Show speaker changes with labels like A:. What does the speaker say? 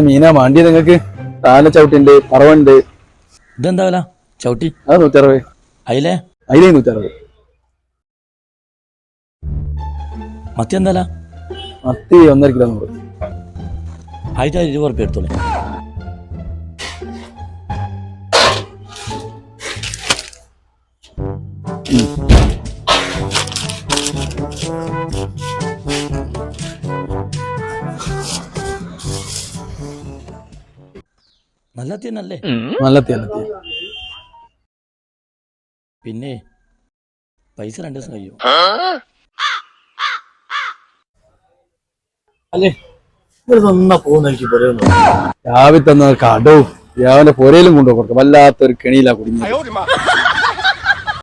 A: മീനാ മാണ്ടി നിങ്ങക്ക് താല ചവിട്ടിണ്ട് പറവുണ്ട്.
B: ഇതെന്താ വില ചവിട്ടി?
A: അത് 160.
B: അയിലേ?
A: അയിലേ 160.
B: മത്തി എന്താ
A: മത്തി 1.5 കിലോ 100.
B: ആയിട്ട് 20 ഉറുപ്പ്യ എടുത്തോളൂ. നല്ല തീനല്ലേ?
A: നല്ല തീ.
B: പിന്നെ പൈസ 2 ദിവസം കഴിയും.
A: അല്ലേ രാവിലെ തന്ന കടവും രാവിലെ പുരയിലും കൊണ്ടുപോയി കൊടുക്കും. വല്ലാത്തൊരു കെണിയിലാ കുടുങ്ങി.